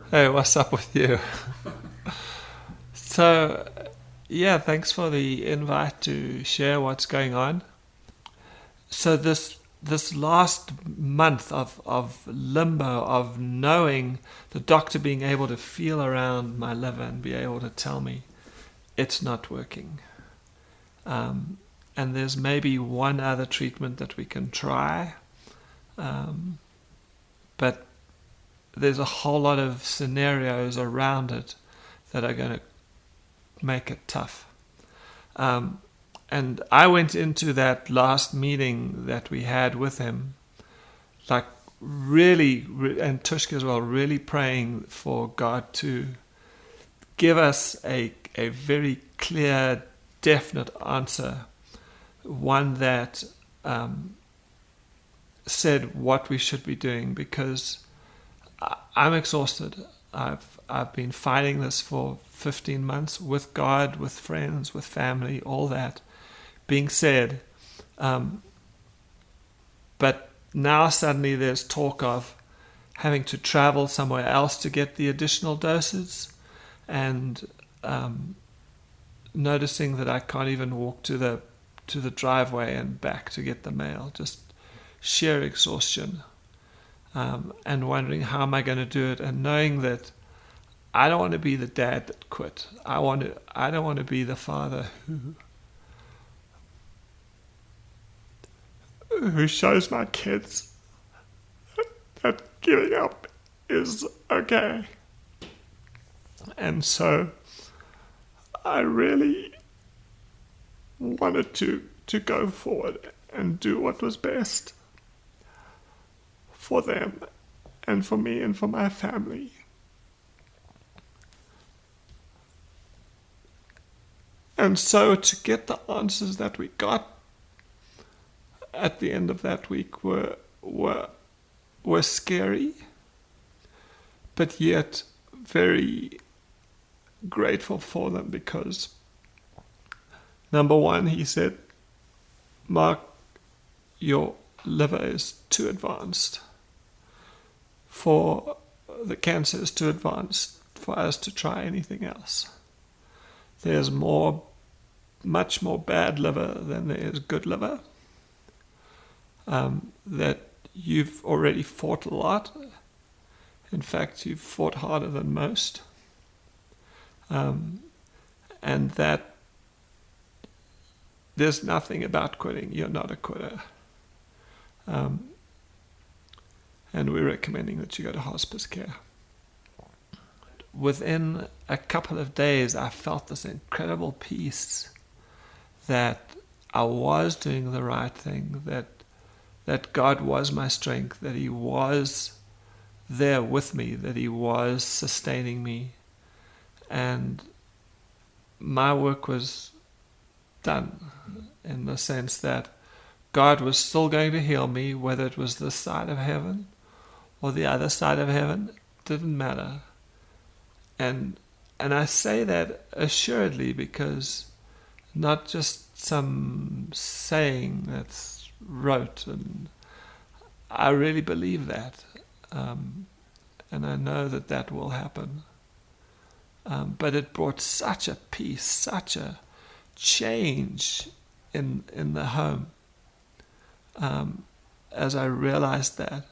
Hey, what's up with you? So, yeah, thanks for the invite to share what's going on. So this last month of limbo, of knowing, the doctor being able to feel around my liver and be able to tell me it's not working. Um, and there's maybe one other treatment that we can try, um, but there's a whole lot of scenarios around it that are going to make it tough. Um, and I went into that last meeting that we had with him, like really, and Tushka as well, really praying for God to give us a very clear, definite answer, one that said what we should be doing, because I'm exhausted. I've been fighting this for 15 months with God, with friends, with family, all that being said. Um, but now suddenly there's talk of having to travel somewhere else to get the additional doses, and noticing that I can't even walk to the driveway and back to get the mail. Just sheer exhaustion, and wondering how am I going to do it, and knowing that I don't want to be the dad that quit. I don't want to be the father who shows my kids that giving up is okay. And so I really wanted to go forward and do what was best for them and for me and for my family. And so to get the answers that we got at the end of that week were scary, but yet very grateful for them, because number one, he said, Mark, your liver is too advanced. For the cancer is too advanced for us to try anything else. There's much more bad liver than there is good liver. That you've already fought a lot. In fact, you've fought harder than most. And that there's nothing about quitting. You're not a quitter. And we're recommending that you go to hospice care. Within a couple of days, I felt this incredible peace that I was doing the right thing, that God was my strength, that He was there with me, that He was sustaining me, and my work was done, in the sense that God was still going to heal me, whether it was this side of heaven or the other side of heaven. It didn't matter. And I say that assuredly, because not just some saying that's rote, and I really believe that, and I know that that will happen. But it brought such a peace, such a change in the home, as I realized that.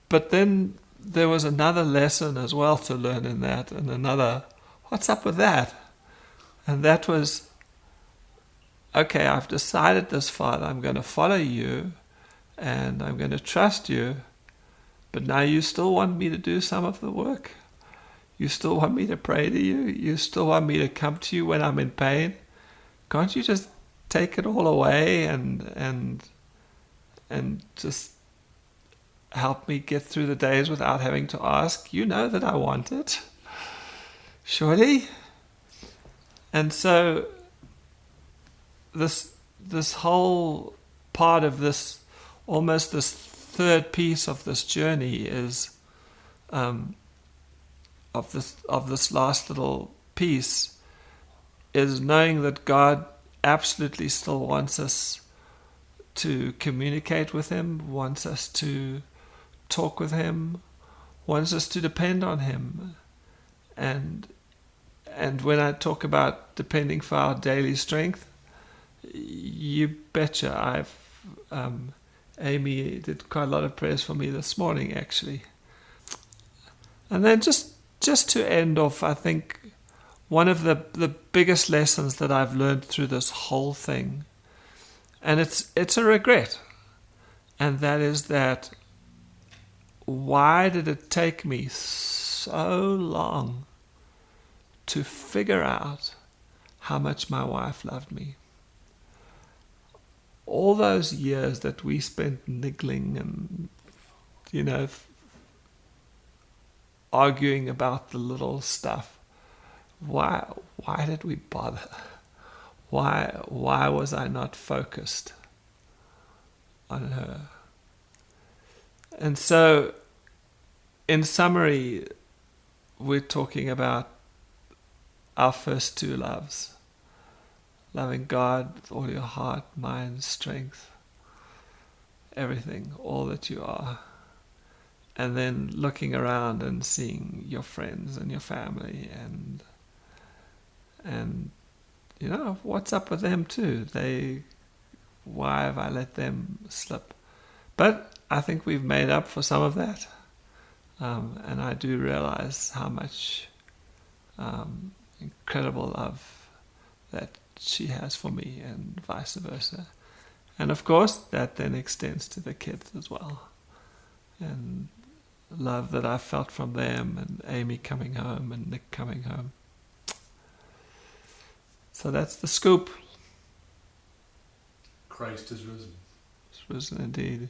But then there was another lesson as well to learn in that, and another, what's up with that? And that was, okay, I've decided this, Father, I'm going to follow you, and I'm going to trust you, but now you still want me to do some of the work? You still want me to pray to you? You still want me to come to you when I'm in pain? Can't you just take it all away and just help me get through the days without having to ask? You know that I want it, surely. And so this whole part of this, almost this third piece of this journey, is of this last little piece, is knowing that God absolutely still wants us to communicate with Him, wants us to talk with Him, wants us to depend on him. And when I talk about depending for our daily strength, you betcha. Amy did quite a lot of prayers for me this morning, actually. And then just to end off, I think one of the biggest lessons that I've learned through this whole thing, and it's a regret, and that is that why did it take me so long to figure out how much my wife loved me? All those years that we spent niggling and, arguing about the little stuff. Why did we bother? Why was I not focused on her? And so, in summary, we're talking about our first two loves. Loving God with all your heart, mind, strength, everything, all that you are. And then looking around and seeing your friends and your family and what's up with them too. Why have I let them slip? But I think we've made up for some of that. And I do realize how much incredible love that she has for me, and vice versa. And of course, that then extends to the kids as well. And love that I felt from them, and Amy coming home, and Nick coming home. So that's the scoop. Christ is risen. It's risen indeed.